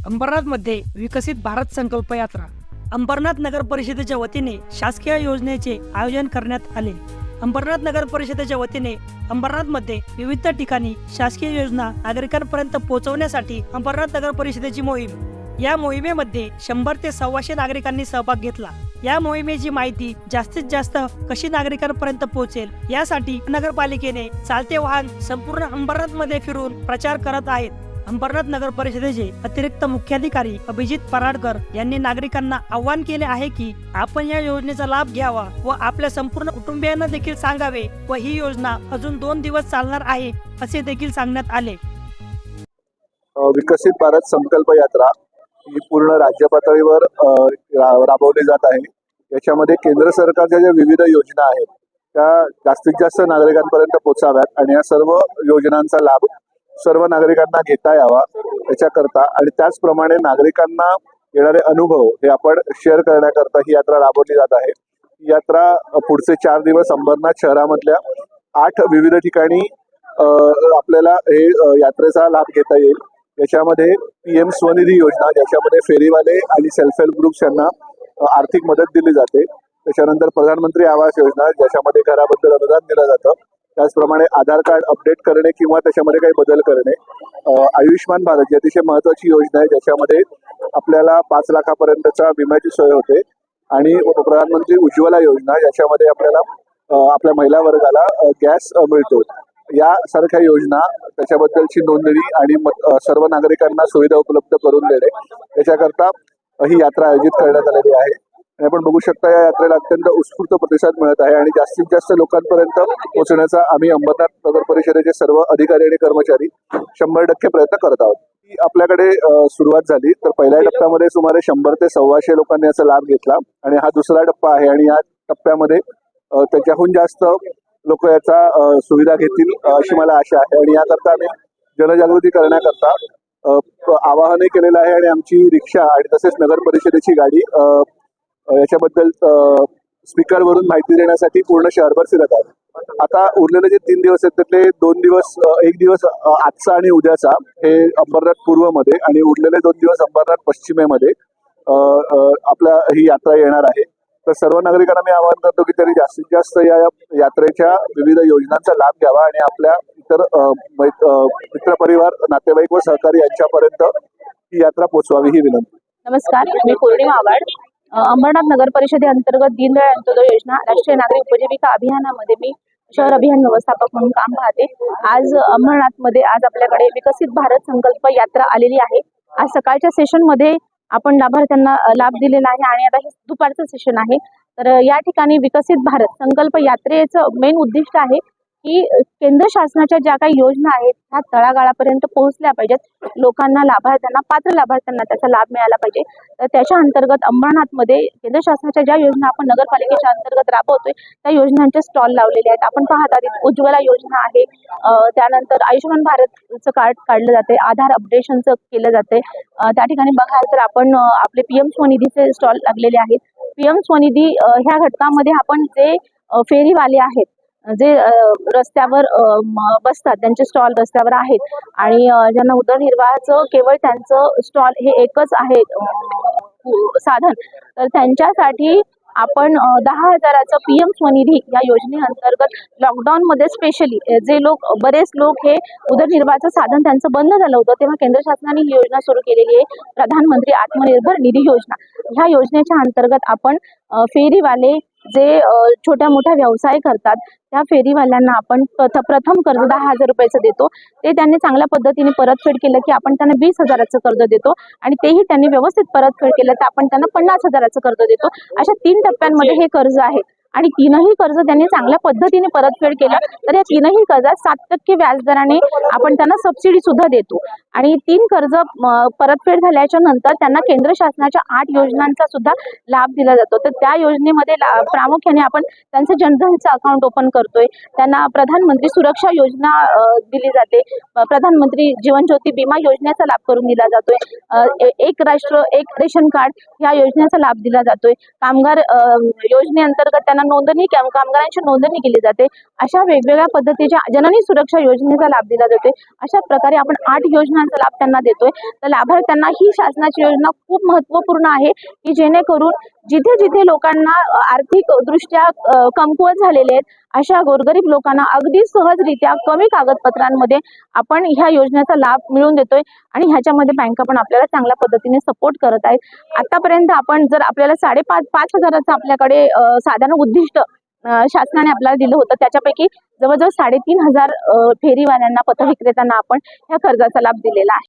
अंबरनाथमध्ये विकसित भारत संकल्प यात्रा अंबरनाथ नगर परिषदेच्या वतीने शासकीय योजनेचे आयोजन करण्यात आले। अंबरनाथ नगर परिषदेच्या वतीने अंबरनाथमध्ये विविध ठिकाणी शासकीय योजना नागरिकांपर्यंत पोहोचवण्यासाठी अंबरनाथ नगर परिषदेची मोहीम। या मोहिमेमध्ये 100 ते 125 नागरिकांनी सहभाग घेतला। या मोहिमेची माहिती जास्तीत जास्त कशी नागरिकांपर्यंत पोहोचेल यासाठी नगरपालिकेने चालते वाहन संपूर्ण अंबरनाथमध्ये फिरून प्रचार करत आहेत। अंबरनाथ नगर परिषदेचे अतिरिक्त मुख्याधिकारी अभिजित पराडकर यांनी नागरिकांना आवाहन केले आहे की आपण या योजनेचा लाभ घ्यावा व आपल्या संपूर्ण कुटुंबियांना देखील सांगावे व ही योजना अजून 2 दिवस चालणार आहे असे देखील सांगण्यात आले। विकसित भारत संकल्प यात्रा ही पूर्ण राज्य पातळीवर राबवली जात आहे। याच्यामध्ये केंद्र सरकारच्या ज्या विविध योजना आहेत त्या जास्तीत जास्त नागरिकांपर्यंत पोहोचाव्यात आणि या सर्व योजनांचा लाभ सर्व नागरिकांना घेता यावा याच्याकरता आणि त्याचप्रमाणे नागरिकांना येणारे अनुभव हे आपण शेअर करण्याकरता ही यात्रा राबवली जात आहे। ही यात्रा पुढचे 4 दिवस अंबरनाथ शहरामधल्या 8 विविध ठिकाणी आपल्याला हे यात्रेचा लाभ घेता येईल। याच्यामध्ये PM स्वनिधी योजना ज्याच्यामध्ये फेरीवाले आणि सेल्फ हेल्प ग्रुप्स यांना आर्थिक मदत दिली जाते। त्याच्यानंतर प्रधानमंत्री आवास योजना ज्याच्यामध्ये घराबद्दल अनुदान दिलं जातं। त्याचप्रमाणे आधार कार्ड अपडेट करणे किंवा त्याच्यामध्ये काही बदल करणे। आयुष्यमान भारत ही अतिशय महत्त्वाची योजना आहे ज्याच्यामध्ये आपल्याला 5 लाखापर्यंतच्या विम्याची सोय होते आणि प्रधानमंत्री उज्ज्वला योजना ज्याच्यामध्ये आपल्याला आपल्या महिला वर्गाला गॅस मिळतो। यासारख्या योजना त्याच्याबद्दलची नोंदणी आणि सर्व नागरिकांना सुविधा उपलब्ध करून देणे याच्याकरता ही यात्रा आयोजित करण्यात आलेली आहे। आपण बघू शकता या यात्रेला अत्यंत उत्स्फूर्त प्रतिसाद मिळत आहे आणि जास्तीत जास्त लोकांपर्यंत पोहोचण्याचा आम्ही अंबरनाथ नगर परिषदेचे सर्व अधिकारी आणि कर्मचारी 100% प्रयत्न करत आहोत। आपल्याकडे सुरुवात झाली तर पहिल्या टप्प्यामध्ये सुमारे 100 ते 125 लोकांनी याचा लाभ घेतला आणि हा दुसरा टप्पा आहे आणि या टप्प्यामध्ये त्याच्याहून जास्त लोक याचा सुविधा घेतील अशी मला आशा आहे आणि याकरता आम्ही जनजागृती करण्याकरता आवाहनही केलेलं आहे आणि आमची रिक्षा आणि तसेच नगर परिषदेची गाडी याच्याबद्दल स्पीकरवरून माहिती देण्यासाठी पूर्ण शहरभर फिरत आहे। आता उरलेले जे 3 दिवस आहेत त्यातले 2 दिवस, एक दिवस आजचा आणि उद्याचा हे अंबरनाथ पूर्वमध्ये आणि उरलेले 2 दिवस अंबरनाथ पश्चिमेमध्ये आपल्या ही यात्रा येणार आहे। तर सर्व नागरिकांना मी आवाहन करतो की त्यांनी जास्तीत जास्त या यात्रेच्या विविध योजनांचा लाभ घ्यावा आणि आपल्या इतर मित्रपरिवार, नातेवाईक व सहकारी यांच्यापर्यंत ही यात्रा पोहोचवावी ही विनंती। नमस्कार, मी पौर्णिमा आव्हाड। अंबरनाथ नगर परिषदेअंतर्गत दीनदयाळ अंत्योदय योजना राष्ट्रीय नागरिक उपजीविका अभियानामध्ये मी शहर अभियान व्यवस्थापक म्हणून काम पाहते। आज अंबरनाथमध्ये आज आपल्याकडे विकसित भारत संकल्प यात्रा आलेली आहे। आज सकाळच्या सेशनमध्ये आपण लाभार्थ्यांना लाभ दिलेला आहे आणि आता हे दुपारचं सेशन आहे। तर या ठिकाणी विकसित भारत संकल्प यात्रेचं मेन उद्दिष्ट आहे की केंद्र शासनाच्या ज्या काही योजना आहेत त्या तळागाळापर्यंत पोहोचल्या पाहिजेत, लोकांना, लाभार्थ्यांना, पात्र लाभार्थ्यांना त्याचा लाभ मिळाला पाहिजे। तर त्याच्या अंतर्गत अंबरनाथमध्ये केंद्र शासनाच्या ज्या योजना आपण नगरपालिकेच्या अंतर्गत राबवतोय त्या योजनांचे स्टॉल लावलेले आहेत। आपण पाहता उज्ज्वला योजना आहे, त्यानंतर आयुष्यमान भारतचं कार्ड काढलं जाते, आधार अपडेशनचं केलं जाते। त्या ठिकाणी बघाल तर आपण आपले PM स्वनिधीचे स्टॉल लागलेले आहेत। PM स्वनिधी ह्या घटकामध्ये आपण जे फेरीवाले आहेत, जे रस्त्यावर बसतात त्यांचे स्टॉल रस्त्यावर आहेत आणि ज्यांना उदरनिर्वाहाचं केवळ त्यांचं स्टॉल हे एकच आहे साधन, तर त्यांच्यासाठी आपण 10,000चं PM स्वनिधी या योजनेअंतर्गत लॉकडाऊन मध्ये स्पेशली बरेच लोक हे उदरनिर्वाहाचं साधन त्यांचं बंद झालं होतं तेव्हा केंद्र शासनाने ही योजना सुरू केलेली आहे, प्रधानमंत्री आत्मनिर्भर निधी योजना। ह्या योजनेच्या अंतर्गत आपण फेरीवाले जे छोट्या मोठ्या व्यवसाय करतात त्या फेरीवाल्यांना आपण प्रथम कर्ज 10,000 रुपयाचं देतो। ते त्यांनी चांगल्या पद्धतीने परतफेड केलं की आपण त्यांना 20,000चं कर्ज देतो आणि तेही त्यांनी व्यवस्थित परतफेड केलं तर आपण त्यांना 50,000चं कर्ज देतो। अशा 3 टप्प्यांमध्ये हे कर्ज आहे आणि 3ही कर्ज त्यांनी चांगल्या पद्धतीने परतफेड केलं तर या 3ही कर्जात 7% व्याजदराने आपण त्यांना सबसिडी सुद्धा देतो आणि 3 कर्ज परतफेड झाल्याच्या नंतर त्यांना केंद्र शासनाच्या 8 योजनांचा सुद्धा लाभ दिला जातो। तर त्या योजनेमध्ये प्रामुख्याने आपण त्यांचं जनधनचं अकाउंट ओपन करतोय, त्यांना प्रधानमंत्री सुरक्षा योजना दिली जाते, प्रधानमंत्री जीवन ज्योती बीमा योजनेचा लाभ करून दिला जातोय, एक राष्ट्र एक रेशन कार्ड या योजनेचा लाभ दिला जातोय, कामगार योजनेअंतर्गत त्यांना त्यांना नोंदणी कामगारांची नोंदणी केली जाते. अशा वेगवेगळ्या पद्धतीच्या जननी सुरक्षा योजनेचा लाभ दिला जातोय. अशा प्रकारे आपण 8 योजनांचा लाभ त्यांना देतोय. तर लाभार्थ्यांना ही शासनाची योजना खूप महत्त्वपूर्ण आहे की जेणेकरून जिथे जिथे लोकांना आर्थिक दृष्ट्या कमकुवत झालेले आहेत अशा गोरगरीब लोकांना अगदी सहजरित्या कमी कागदपत्रांमध्ये आपण ह्या योजनेचा लाभ मिळवून देतोय आणि ह्याच्यामध्ये बँका पण आपल्याला चांगल्या पद्धतीने सपोर्ट करत आहेत. आतापर्यंत आपण जर आपल्याला 5,500 हजाराचं आपल्याकडे साधारण उद्दिष्ट शासनाने आपल्याला दिलं होतं, त्याच्यापैकी जवळजवळ 3,500 फेरीवाल्यांना पथविक्रेत्यांना आपण ह्या कर्जाचा लाभ दिलेला आहे.